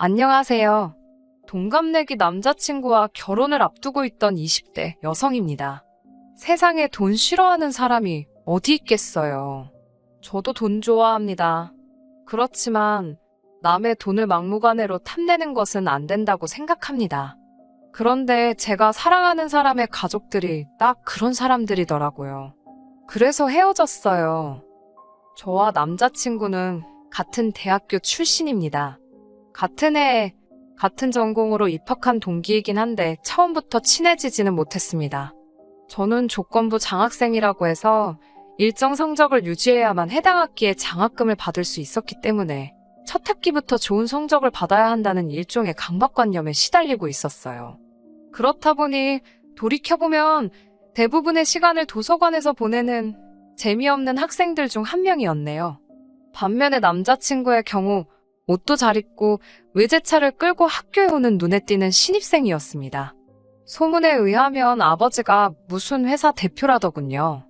안녕하세요. 동갑내기 남자친구와 결혼을 앞두고 있던 20대 여성입니다. 세상에 돈 싫어하는 사람이 어디 있겠어요. 저도 돈 좋아합니다. 그렇지만 남의 돈을 막무가내로 탐내는 것은 안 된다고 생각합니다. 그런데 제가 사랑하는 사람의 가족들이 딱 그런 사람들이더라고요. 그래서 헤어졌어요. 저와 남자친구는 같은 대학교 출신입니다. 같은 해에 같은 전공으로 입학한 동기이긴 한데 처음부터 친해지지는 못했습니다. 저는 조건부 장학생이라고 해서 일정 성적을 유지해야만 해당 학기에 장학금을 받을 수 있었기 때문에 첫 학기부터 좋은 성적을 받아야 한다는 일종의 강박관념에 시달리고 있었어요. 그렇다 보니 돌이켜보면 대부분의 시간을 도서관에서 보내는 재미없는 학생들 중 한 명이었네요. 반면에 남자친구의 경우 옷도 잘 입고 외제차를 끌고 학교에 오는 눈에 띄는 신입생이었습니다. 소문에 의하면 아버지가 무슨 회사 대표라더군요.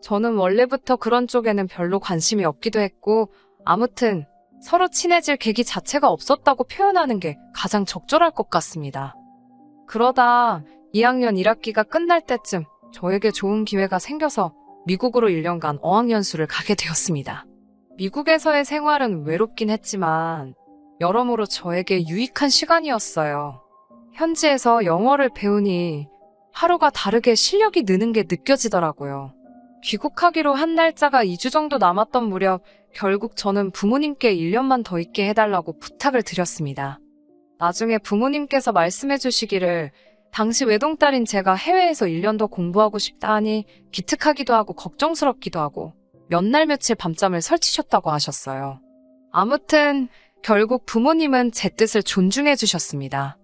저는 원래부터 그런 쪽에는 별로 관심이 없기도 했고 아무튼 서로 친해질 계기 자체가 없었다고 표현하는 게 가장 적절할 것 같습니다. 그러다 2학년 1학기가 끝날 때쯤 저에게 좋은 기회가 생겨서 미국으로 1년간 어학연수를 가게 되었습니다. 미국에서의 생활은 외롭긴 했지만 여러모로 저에게 유익한 시간이었어요. 현지에서 영어를 배우니 하루가 다르게 실력이 느는 게 느껴지더라고요. 귀국하기로 한 날짜가 2주 정도 남았던 무렵 결국 저는 부모님께 1년만 더 있게 해달라고 부탁을 드렸습니다. 나중에 부모님께서 말씀해 주시기를 당시 외동딸인 제가 해외에서 1년 더 공부하고 싶다 하니 기특하기도 하고 걱정스럽기도 하고 몇 날 며칠 밤잠을 설치셨다고 하셨어요. 아무튼 결국 부모님은 제 뜻을 존중해 주셨습니다.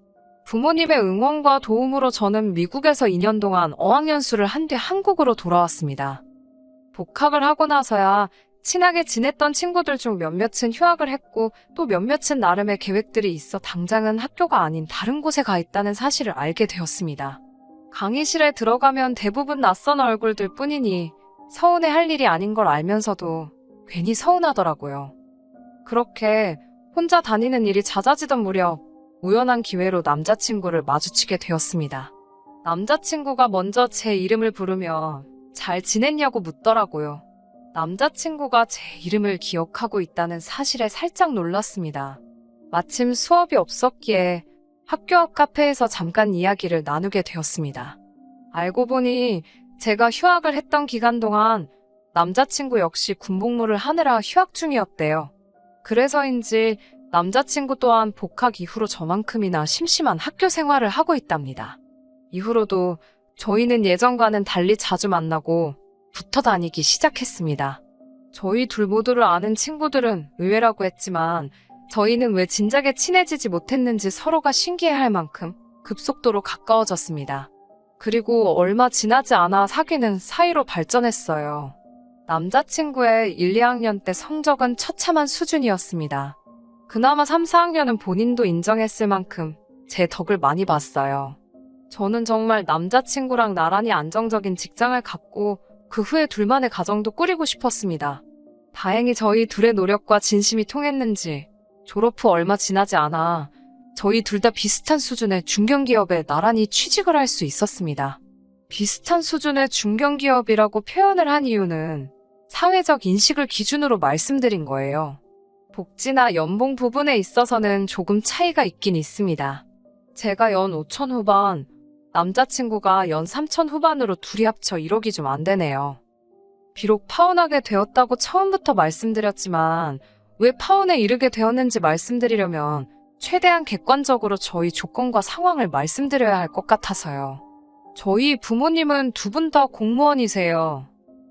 부모님의 응원과 도움으로 저는 미국에서 2년 동안 어학연수를 한 뒤 한국으로 돌아왔습니다. 복학을 하고 나서야 친하게 지냈던 친구들 중 몇몇은 휴학을 했고 또 몇몇은 나름의 계획들이 있어 당장은 학교가 아닌 다른 곳에 가 있다는 사실을 알게 되었습니다. 강의실에 들어가면 대부분 낯선 얼굴들 뿐이니 서운해할 일이 아닌 걸 알면서도 괜히 서운하더라고요. 그렇게 혼자 다니는 일이 잦아지던 무렵 우연한 기회로 남자친구를 마주치게 되었습니다. 남자친구가 먼저 제 이름을 부르며 잘 지냈냐고 묻더라고요. 남자친구가 제 이름을 기억하고 있다는 사실에 살짝 놀랐습니다. 마침 수업이 없었기에 학교 앞 카페에서 잠깐 이야기를 나누게 되었습니다. 알고 보니 제가 휴학을 했던 기간 동안 남자친구 역시 군복무를 하느라 휴학 중이었대요. 그래서인지 남자친구 또한 복학 이후로 저만큼이나 심심한 학교 생활을 하고 있답니다. 이후로도 저희는 예전과는 달리 자주 만나고 붙어 다니기 시작했습니다. 저희 둘 모두를 아는 친구들은 의외라고 했지만 저희는 왜 진작에 친해지지 못했는지 서로가 신기해할 만큼 급속도로 가까워졌습니다. 그리고 얼마 지나지 않아 사귀는 사이로 발전했어요. 남자친구의 1, 2학년 때 성적은 처참한 수준이었습니다. 그나마 3, 4학년은 본인도 인정했을 만큼 제 덕을 많이 봤어요. 저는 정말 남자친구랑 나란히 안정적인 직장을 갖고 그 후에 둘만의 가정도 꾸리고 싶었습니다. 다행히 저희 둘의 노력과 진심이 통했는지 졸업 후 얼마 지나지 않아 저희 둘 다 비슷한 수준의 중견기업에 나란히 취직을 할 수 있었습니다. 비슷한 수준의 중견기업이라고 표현을 한 이유는 사회적 인식을 기준으로 말씀드린 거예요. 복지나 연봉 부분에 있어서는 조금 차이가 있긴 있습니다. 제가 연 5천 후반, 남자친구가 연 3천 후반으로 둘이 합쳐 1억이 좀 안 되네요. 비록 파혼하게 되었다고 처음부터 말씀드렸지만 왜 파혼에 이르게 되었는지 말씀드리려면 최대한 객관적으로 저희 조건과 상황을 말씀드려야 할 것 같아서요. 저희 부모님은 두 분 다 공무원이세요.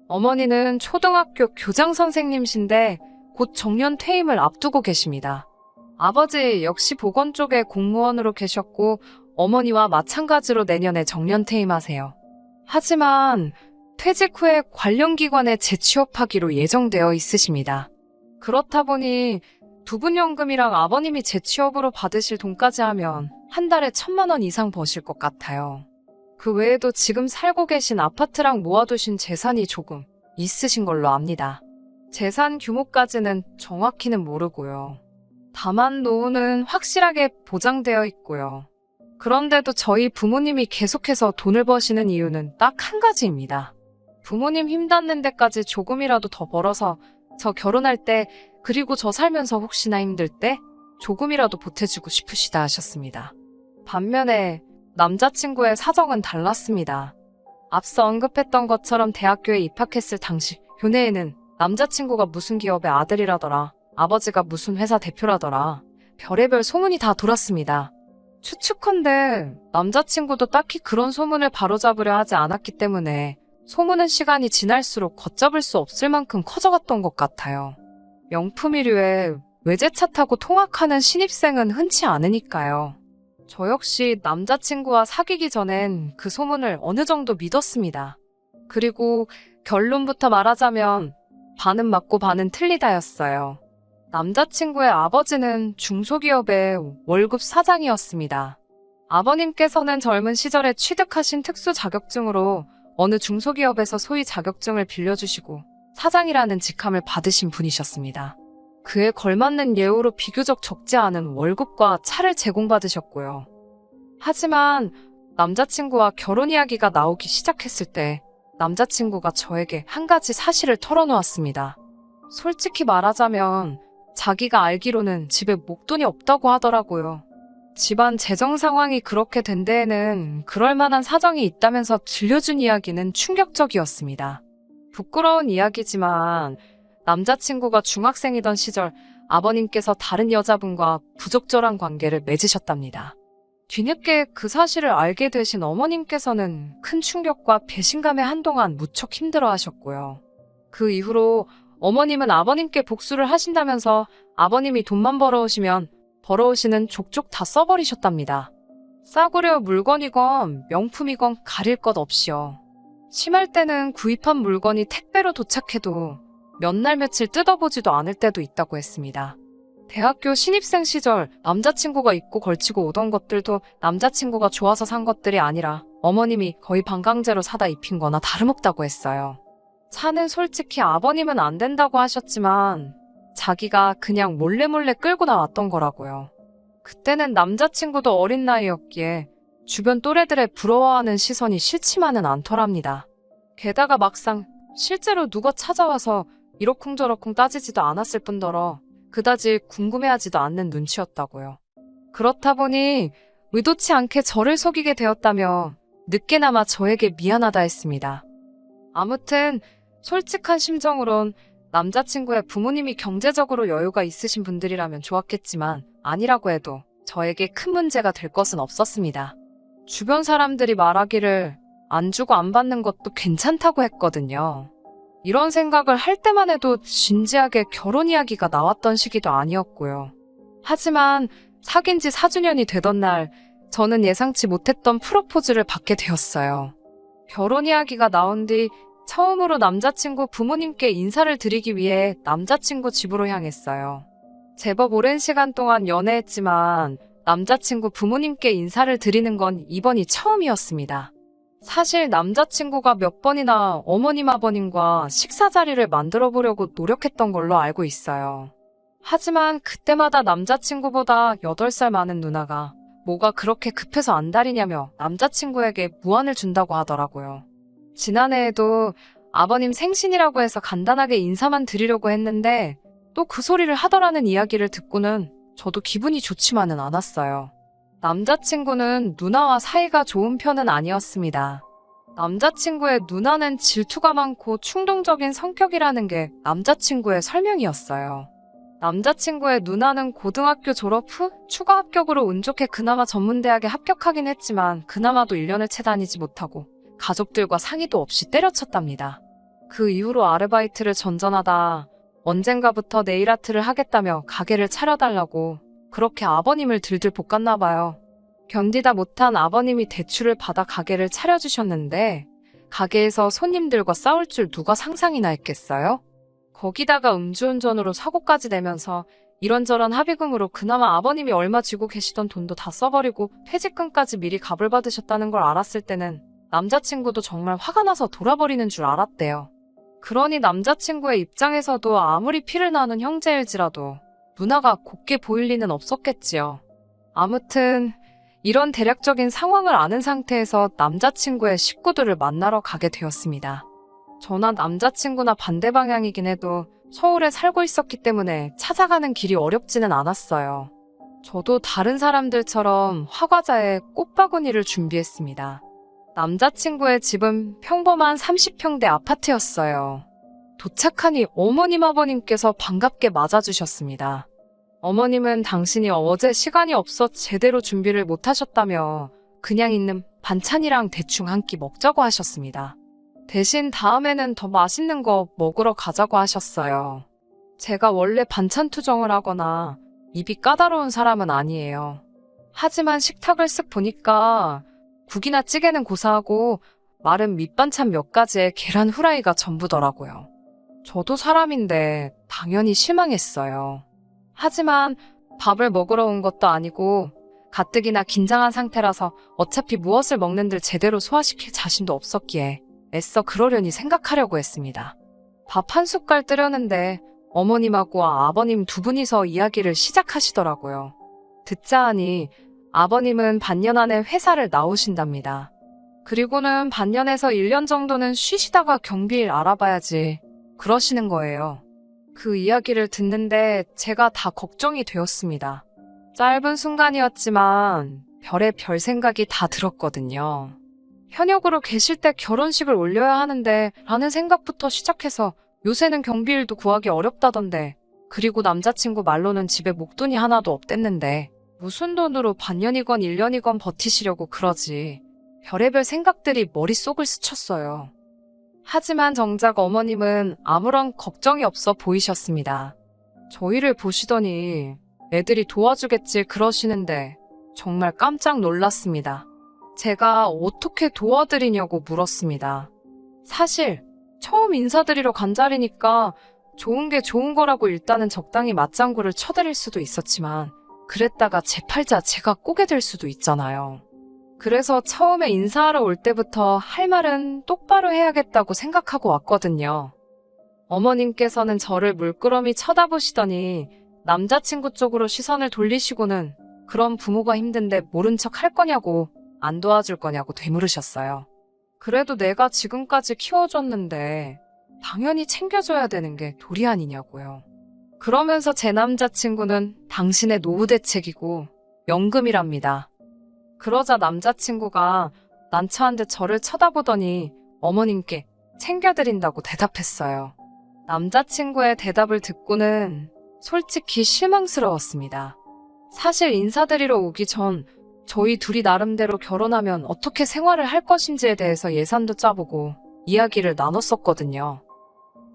어머니는 초등학교 교장 선생님이신데 곧 정년 퇴임을 앞두고 계십니다. 아버지 역시 보건 쪽에 공무원으로 계셨고 어머니와 마찬가지로 내년에 정년 퇴임하세요. 하지만 퇴직 후에 관련 기관에 재취업하기로 예정되어 있으십니다. 그렇다 보니 두 분 연금이랑 아버님이 재취업으로 받으실 돈까지 하면 한 달에 1,000만 원 이상 버실 것 같아요. 그 외에도 지금 살고 계신 아파트랑 모아두신 재산이 조금 있으신 걸로 압니다. 재산 규모까지는 정확히는 모르고요. 다만 노후는 확실하게 보장되어 있고요. 그런데도 저희 부모님이 계속해서 돈을 버시는 이유는 딱 한 가지입니다. 부모님 힘 닿는 데까지 조금이라도 더 벌어서 저 결혼할 때, 그리고 저 살면서 혹시나 힘들 때 조금이라도 보태주고 싶으시다 하셨습니다. 반면에 남자친구의 사정은 달랐습니다. 앞서 언급했던 것처럼 대학교에 입학했을 당시 교내에는 남자친구가 무슨 기업의 아들이라더라, 아버지가 무슨 회사 대표라더라, 별의별 소문이 다 돌았습니다. 추측컨대 남자친구도 딱히 그런 소문을 바로잡으려 하지 않았기 때문에 소문은 시간이 지날수록 걷잡을 수 없을 만큼 커져갔던 것 같아요. 명품이류에 외제차 타고 통학하는 신입생은 흔치 않으니까요. 저 역시 남자친구와 사귀기 전엔 그 소문을 어느 정도 믿었습니다. 그리고 결론부터 말하자면 반은 맞고 반은 틀리다였어요. 남자친구의 아버지는 중소기업의 월급 사장이었습니다. 아버님께서는 젊은 시절에 취득하신 특수 자격증으로 어느 중소기업에서 소위 자격증을 빌려주시고 사장이라는 직함을 받으신 분이셨습니다. 그에 걸맞는 예우로 비교적 적지 않은 월급과 차를 제공받으셨고요. 하지만 남자친구와 결혼 이야기가 나오기 시작했을 때 남자친구가 저에게 한 가지 사실을 털어놓았습니다. 솔직히 말하자면 자기가 알기로는 집에 목돈이 없다고 하더라고요. 집안 재정 상황이 그렇게 된 데에는 그럴 만한 사정이 있다면서 들려준 이야기는 충격적이었습니다. 부끄러운 이야기지만 남자친구가 중학생이던 시절 아버님께서 다른 여자분과 부적절한 관계를 맺으셨답니다. 뒤늦게 그 사실을 알게 되신 어머님께서는 큰 충격과 배신감에 한동안 무척 힘들어하셨고요. 그 이후로 어머님은 아버님께 복수를 하신다면서 아버님이 돈만 벌어오시면 벌어오시는 족족 다 써버리셨답니다. 싸구려 물건이건 명품이건 가릴 것 없이요. 심할 때는 구입한 물건이 택배로 도착해도 몇 날 며칠 뜯어보지도 않을 때도 있다고 했습니다. 대학교 신입생 시절 남자친구가 입고 걸치고 오던 것들도 남자친구가 좋아서 산 것들이 아니라 어머님이 거의 반강제로 사다 입힌 거나 다름없다고 했어요. 차는 솔직히 아버님은 안 된다고 하셨지만 자기가 그냥 몰래 끌고 나왔던 거라고요. 그때는 남자친구도 어린 나이였기에 주변 또래들의 부러워하는 시선이 싫지만은 않더랍니다. 게다가 막상 실제로 누가 찾아와서 이러쿵저러쿵 따지지도 않았을 뿐더러 그다지 궁금해하지도 않는 눈치였다고요. 그렇다 보니 의도치 않게 저를 속이게 되었다며 늦게나마 저에게 미안하다 했습니다. 아무튼 솔직한 심정으론 남자친구의 부모님이 경제적으로 여유가 있으신 분들이라면 좋았겠지만 아니라고 해도 저에게 큰 문제가 될 것은 없었습니다. 주변 사람들이 말하기를 안 주고 안 받는 것도 괜찮다고 했거든요. 이런 생각을 할 때만 해도 진지하게 결혼 이야기가 나왔던 시기도 아니었고요. 하지만 사귄 지 4주년이 되던 날 저는 예상치 못했던 프로포즈를 받게 되었어요. 결혼 이야기가 나온 뒤 처음으로 남자친구 부모님께 인사를 드리기 위해 남자친구 집으로 향했어요. 제법 오랜 시간 동안 연애했지만 남자친구 부모님께 인사를 드리는 건 이번이 처음이었습니다. 사실 남자친구가 몇 번이나 어머님 아버님과 식사 자리를 만들어 보려고 노력했던 걸로 알고 있어요. 하지만 그때마다 남자친구보다 8살 많은 누나가 뭐가 그렇게 급해서 안달이냐며 남자친구에게 무안을 준다고 하더라고요. 지난해에도 아버님 생신이라고 해서 간단하게 인사만 드리려고 했는데 또 그 소리를 하더라는 이야기를 듣고는 저도 기분이 좋지만은 않았어요. 남자친구는 누나와 사이가 좋은 편은 아니었습니다. 남자친구의 누나는 질투가 많고 충동적인 성격이라는 게 남자친구의 설명이었어요. 남자친구의 누나는 고등학교 졸업 후 추가 합격으로 운 좋게 그나마 전문대학에 합격하긴 했지만 그나마도 1년을 채 다니지 못하고 가족들과 상의도 없이 때려쳤답니다. 그 이후로 아르바이트를 전전하다 언젠가부터 네일아트를 하겠다며 가게를 차려달라고 그렇게 아버님을 들들 볶았나 봐요. 견디다 못한 아버님이 대출을 받아 가게를 차려주셨는데 가게에서 손님들과 싸울 줄 누가 상상이나 했겠어요? 거기다가 음주운전으로 사고까지 내면서 이런저런 합의금으로 그나마 아버님이 얼마 쥐고 계시던 돈도 다 써버리고 퇴직금까지 미리 갑을 받으셨다는 걸 알았을 때는 남자친구도 정말 화가 나서 돌아버리는 줄 알았대요. 그러니 남자친구의 입장에서도 아무리 피를 나눈 형제일지라도 누나가 곱게 보일 리는 없었겠지요. 아무튼 이런 대략적인 상황을 아는 상태에서 남자친구의 식구들을 만나러 가게 되었습니다. 저나 남자친구나 반대 방향이긴 해도 서울에 살고 있었기 때문에 찾아가는 길이 어렵지는 않았어요. 저도 다른 사람들처럼 화과자에 꽃바구니를 준비했습니다. 남자친구의 집은 평범한 30평대 아파트였어요. 도착하니 어머님 아버님께서 반갑게 맞아주셨습니다. 어머님은 당신이 어제 시간이 없어 제대로 준비를 못하셨다며 그냥 있는 반찬이랑 대충 한 끼 먹자고 하셨습니다. 대신 다음에는 더 맛있는 거 먹으러 가자고 하셨어요. 제가 원래 반찬 투정을 하거나 입이 까다로운 사람은 아니에요. 하지만 식탁을 쓱 보니까 국이나 찌개는 고사하고 마른 밑반찬 몇 가지에 계란 후라이가 전부더라고요. 저도 사람인데 당연히 실망했어요. 하지만 밥을 먹으러 온 것도 아니고 가뜩이나 긴장한 상태라서 어차피 무엇을 먹는들 제대로 소화시킬 자신도 없었기에 애써 그러려니 생각하려고 했습니다. 밥 한 숟갈 뜨려는데 어머님하고 아버님 두 분이서 이야기를 시작하시더라고요. 듣자 하니 아버님은 반년 안에 회사를 나오신답니다. 그리고는 반년에서 1년 정도는 쉬시다가 경비일 알아봐야지 그러시는 거예요. 그 이야기를 듣는데 제가 다 걱정이 되었습니다. 짧은 순간이었지만 별의 별 생각이 다 들었거든요. 현역으로 계실 때 결혼식을 올려야 하는데 라는 생각부터 시작해서 요새는 경비일도 구하기 어렵다던데, 그리고 남자친구 말로는 집에 목돈이 하나도 없댔는데 무슨 돈으로 반년이건 1년이건 버티시려고 그러지. 별의별 생각들이 머릿속을 스쳤어요. 하지만 정작 어머님은 아무런 걱정이 없어 보이셨습니다. 저희를 보시더니 애들이 도와주겠지 그러시는데 정말 깜짝 놀랐습니다. 제가 어떻게 도와드리냐고 물었습니다. 사실 처음 인사드리러 간 자리니까 좋은 게 좋은 거라고 일단은 적당히 맞장구를 쳐드릴 수도 있었지만 그랬다가 제 팔자 제가 꼬게 될 수도 있잖아요. 그래서 처음에 인사하러 올 때부터 할 말은 똑바로 해야겠다고 생각하고 왔거든요. 어머님께서는 저를 물끄러미 쳐다보시더니 남자친구 쪽으로 시선을 돌리시고는 그럼 부모가 힘든데 모른 척 할 거냐고 안 도와줄 거냐고 되물으셨어요. 그래도 내가 지금까지 키워줬는데 당연히 챙겨줘야 되는 게 도리 아니냐고요. 그러면서 제 남자친구는 당신의 노후 대책이고 연금이랍니다. 그러자 남자친구가 난처한 듯 저를 쳐다보더니 어머님께 챙겨드린다고 대답했어요. 남자친구의 대답을 듣고는 솔직히 실망스러웠습니다. 사실 인사드리러 오기 전 저희 둘이 나름대로 결혼하면 어떻게 생활을 할 것인지에 대해서 예산도 짜보고 이야기를 나눴었거든요.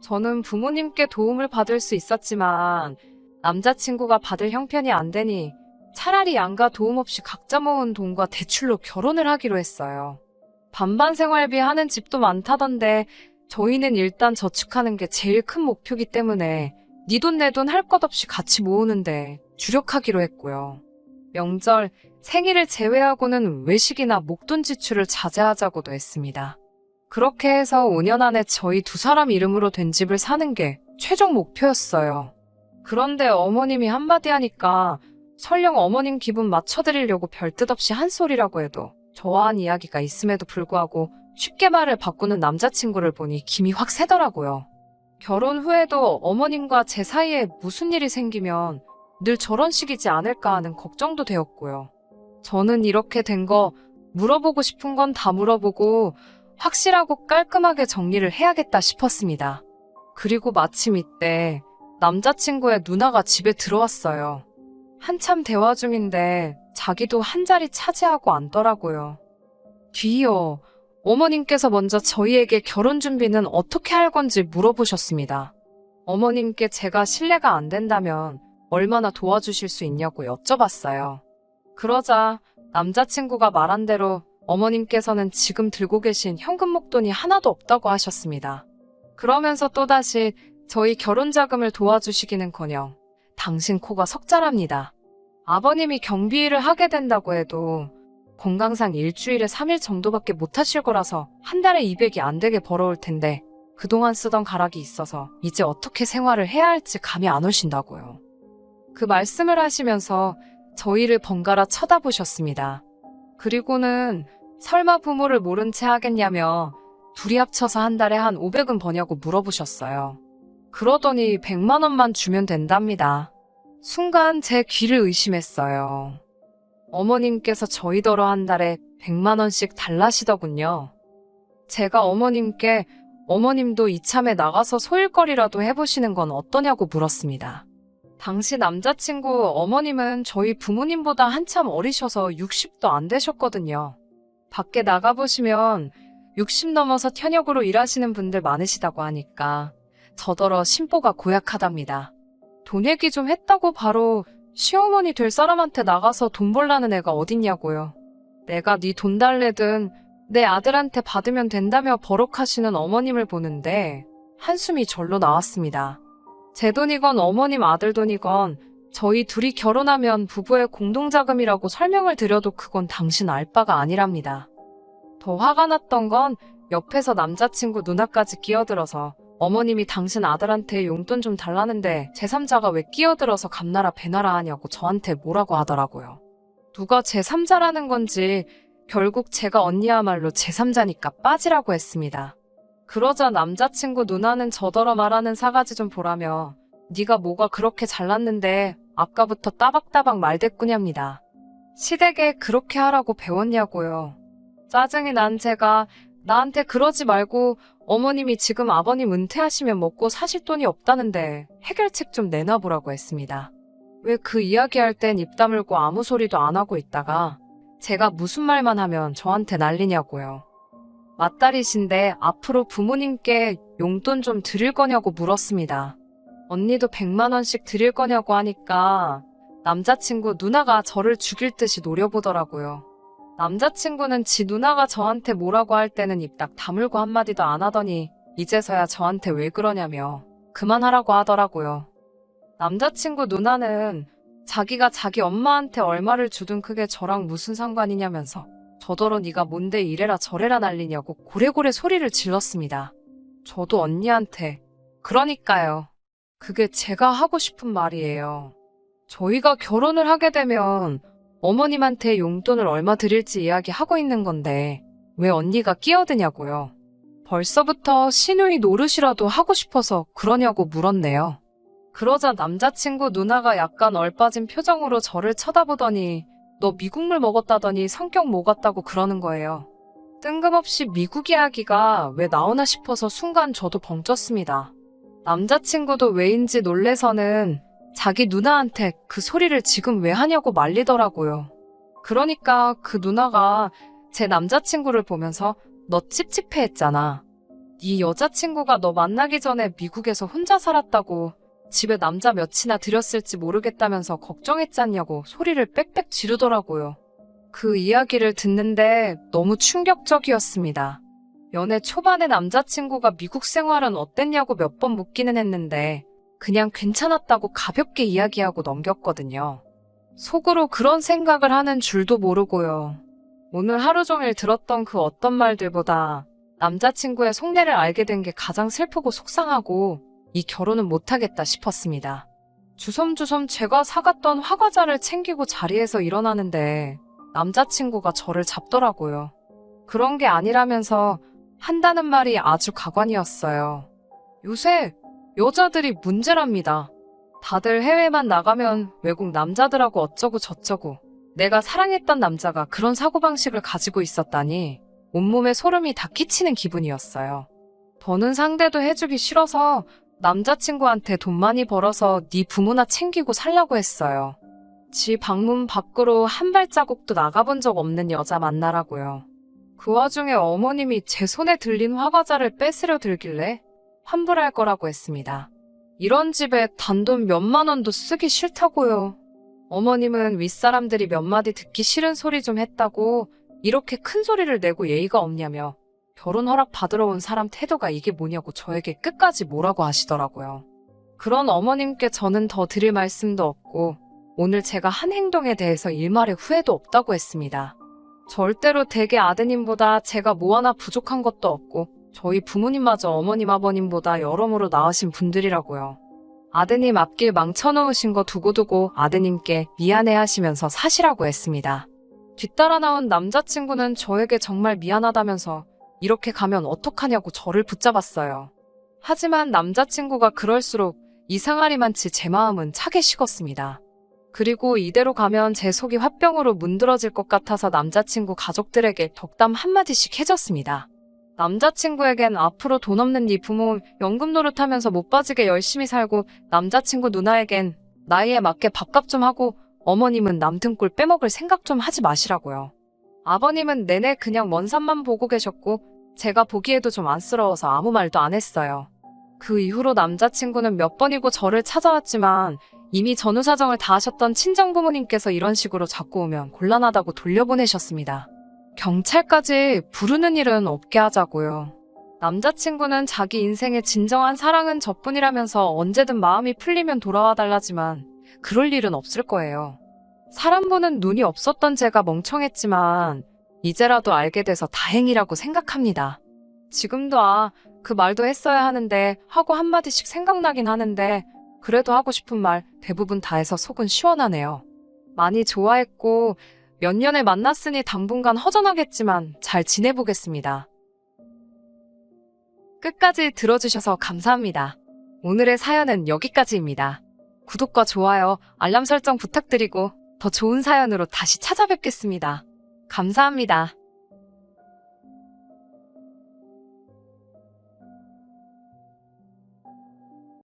저는 부모님께 도움을 받을 수 있었지만 남자친구가 받을 형편이 안 되니 차라리 양가 도움 없이 각자 모은 돈과 대출로 결혼을 하기로 했어요. 반반 생활비 하는 집도 많다던데 저희는 일단 저축하는 게 제일 큰 목표기 때문에 네 돈 내 돈 할 것 없이 같이 모으는데 주력하기로 했고요. 명절, 생일을 제외하고는 외식이나 목돈 지출을 자제하자고도 했습니다. 그렇게 해서 5년 안에 저희 두 사람 이름으로 된 집을 사는 게 최종 목표였어요. 그런데 어머님이 한마디 하니까 설령 어머님 기분 맞춰드리려고 별뜻 없이 한 소리라고 해도 저와 한 이야기가 있음에도 불구하고 쉽게 말을 바꾸는 남자친구를 보니 김이 확 새더라고요. 결혼 후에도 어머님과 제 사이에 무슨 일이 생기면 늘 저런 식이지 않을까 하는 걱정도 되었고요. 저는 이렇게 된 거 물어보고 싶은 건 다 물어보고 확실하고 깔끔하게 정리를 해야겠다 싶었습니다. 그리고 마침 이때 남자친구의 누나가 집에 들어왔어요. 한참 대화 중인데 자기도 한 자리 차지하고 앉더라고요. 뒤이어 어머님께서 먼저 저희에게 결혼 준비는 어떻게 할 건지 물어보셨습니다. 어머님께 제가 신뢰가 안 된다면 얼마나 도와주실 수 있냐고 여쭤봤어요. 그러자 남자친구가 말한 대로 어머님께서는 지금 들고 계신 현금 목돈이 하나도 없다고 하셨습니다. 그러면서 또다시 저희 결혼 자금을 도와주시기는커녕 당신 코가 석자랍니다. 아버님이 경비일을 하게 된다고 해도 건강상 일주일에 3일 정도밖에 못 하실 거라서 한 달에 200이 안 되게 벌어올 텐데 그동안 쓰던 가락이 있어서 이제 어떻게 생활을 해야 할지 감이 안 오신다고요. 그 말씀을 하시면서 저희를 번갈아 쳐다보셨습니다. 그리고는 설마 부모를 모른 채 하겠냐며 둘이 합쳐서 한 달에 한 500은 버냐고 물어보셨어요. 그러더니 100만 원만 주면 된답니다. 순간 제 귀를 의심했어요. 어머님께서 저희더러 한 달에 100만 원씩 달라시더군요. 제가 어머님께 어머님도 이참에 나가서 소일거리라도 해보시는 건 어떠냐고 물었습니다. 당시 남자친구 어머님은 저희 부모님보다 한참 어리셔서 60도 안 되셨거든요. 밖에 나가보시면 60 넘어서 현역으로 일하시는 분들 많으시다고 하니까 저더러 심보가 고약하답니다. 돈 얘기 좀 했다고 바로 시어머니 될 사람한테 나가서 돈 벌라는 애가 어딨냐고요. 내가 네 돈 달래든 내 아들한테 받으면 된다며 버럭하시는 어머님을 보는데 한숨이 절로 나왔습니다. 제 돈이건 어머님 아들 돈이건 저희 둘이 결혼하면 부부의 공동자금이라고 설명을 드려도 그건 당신 알 바가 아니랍니다. 더 화가 났던 건 옆에서 남자친구 누나까지 끼어들어서 어머님이 당신 아들한테 용돈 좀 달라는데 제3자가 왜 끼어들어서 감나라 배나라 하냐고 저한테 뭐라고 하더라고요. 누가 제3자라는 건지 결국 제가 언니야말로 제3자니까 빠지라고 했습니다. 그러자 남자친구 누나는 저더러 말하는 사가지 좀 보라며 네가 뭐가 그렇게 잘났는데 아까부터 따박따박 말대꾸냐입니다. 시댁에 그렇게 하라고 배웠냐고요. 짜증이 난 제가 나한테 그러지 말고 어머님이 지금 아버님 은퇴하시면 먹고 사실 돈이 없다는데 해결책 좀 내놔보라고 했습니다. 왜 그 이야기할 땐 입 다물고 아무 소리도 안 하고 있다가 제가 무슨 말만 하면 저한테 난리냐고요. 맏딸이신데 앞으로 부모님께 용돈 좀 드릴 거냐고 물었습니다. 언니도 100만 원씩 드릴 거냐고 하니까 남자친구 누나가 저를 죽일 듯이 노려보더라고요. 남자친구는 지 누나가 저한테 뭐라고 할 때는 입 딱 다물고 한마디도 안 하더니 이제서야 저한테 왜 그러냐며 그만하라고 하더라고요. 남자친구 누나는 자기가 자기 엄마한테 얼마를 주든 그게 저랑 무슨 상관이냐면서 저더러 네가 뭔데 이래라 저래라 난리냐고 고래고래 소리를 질렀습니다. 저도 언니한테 그러니까요. 그게 제가 하고 싶은 말이에요. 저희가 결혼을 하게 되면 어머님한테 용돈을 얼마 드릴지 이야기하고 있는 건데 왜 언니가 끼어드냐고요. 벌써부터 시누이 노릇이라도 하고 싶어서 그러냐고 물었네요. 그러자 남자친구 누나가 약간 얼빠진 표정으로 저를 쳐다보더니 너 미국물 먹었다더니 성격 뭐 같다고 그러는 거예요. 뜬금없이 미국 이야기가 왜 나오나 싶어서 순간 저도 벙쪘습니다. 남자친구도 왜인지 놀래서는 자기 누나한테 그 소리를 지금 왜 하냐고 말리더라고요. 그러니까 그 누나가 제 남자친구를 보면서 너 찝찝해 했잖아. 네 여자친구가 너 만나기 전에 미국에서 혼자 살았다고 집에 남자 몇이나 들였을지 모르겠다면서 걱정했잖냐고 소리를 빽빽 지르더라고요. 그 이야기를 듣는데 너무 충격적이었습니다. 연애 초반에 남자친구가 미국 생활은 어땠냐고 몇 번 묻기는 했는데 그냥 괜찮았다고 가볍게 이야기하고 넘겼거든요. 속으로 그런 생각을 하는 줄도 모르고요. 오늘 하루 종일 들었던 그 어떤 말들보다 남자친구의 속내를 알게 된 게 가장 슬프고 속상하고 이 결혼은 못하겠다 싶었습니다. 주섬주섬 제가 사갔던 화과자를 챙기고 자리에서 일어나는데 남자친구가 저를 잡더라고요. 그런 게 아니라면서 한다는 말이 아주 가관이었어요. 요새 여자들이 문제랍니다. 다들 해외만 나가면 외국 남자들하고 어쩌고 저쩌고 내가 사랑했던 남자가 그런 사고방식을 가지고 있었다니 온몸에 소름이 다 끼치는 기분이었어요. 더는 상대도 해주기 싫어서 남자친구한테 돈 많이 벌어서 네 부모나 챙기고 살려고 했어요. 지 방문 밖으로 한 발자국도 나가본 적 없는 여자 만나라고요. 그 와중에 어머님이 제 손에 들린 화과자를 뺏으려 들길래 환불할 거라고 했습니다. 이런 집에 단돈 몇만 원도 쓰기 싫다고요. 어머님은 윗사람들이 몇 마디 듣기 싫은 소리 좀 했다고 이렇게 큰 소리를 내고 예의가 없냐며 결혼 허락 받으러 온 사람 태도가 이게 뭐냐고 저에게 끝까지 뭐라고 하시더라고요. 그런 어머님께 저는 더 드릴 말씀도 없고 오늘 제가 한 행동에 대해서 일말의 후회도 없다고 했습니다. 절대로 댁의 아드님보다 제가 뭐 하나 부족한 것도 없고 저희 부모님마저 어머님 아버님보다 여러모로 나으신 분들이라고요. 아드님 앞길 망쳐놓으신 거 두고두고 아드님께 미안해하시면서 사시라고 했습니다. 뒤따라 나온 남자친구는 저에게 정말 미안하다면서 이렇게 가면 어떡하냐고 저를 붙잡았어요. 하지만 남자친구가 그럴수록 이상하리만치 제 마음은 차게 식었습니다. 그리고 이대로 가면 제 속이 화병으로 문드러질 것 같아서 남자친구 가족들에게 덕담 한마디씩 해줬습니다. 남자친구에겐 앞으로 돈 없는 네 부모 연금 노릇하면서 못 빠지게 열심히 살고, 남자친구 누나에겐 나이에 맞게 밥값 좀 하고, 어머님은 남 등골 빼먹을 생각 좀 하지 마시라고요. 아버님은 내내 그냥 먼 산만 보고 계셨고, 제가 보기에도 좀 안쓰러워서 아무 말도 안 했어요. 그 이후로 남자친구는 몇 번이고 저를 찾아왔지만 이미 전후 사정을 다 아셨던 친정부모님께서 이런 식으로 자꾸 오면 곤란하다고 돌려보내셨습니다. 경찰까지 부르는 일은 없게 하자고요. 남자친구는 자기 인생의 진정한 사랑은 저뿐이라면서 언제든 마음이 풀리면 돌아와 달라지만 그럴 일은 없을 거예요. 사람 보는 눈이 없었던 제가 멍청했지만 이제라도 알게 돼서 다행이라고 생각합니다. 지금도 그 말도 했어야 하는데 하고 한마디씩 생각나긴 하는데 그래도 하고 싶은 말 대부분 다 해서 속은 시원하네요. 많이 좋아했고 몇 년을 만났으니 당분간 허전하겠지만 잘 지내보겠습니다. 끝까지 들어주셔서 감사합니다. 오늘의 사연은 여기까지입니다. 구독과 좋아요, 알람 설정 부탁드리고 더 좋은 사연으로 다시 찾아뵙겠습니다. 감사합니다.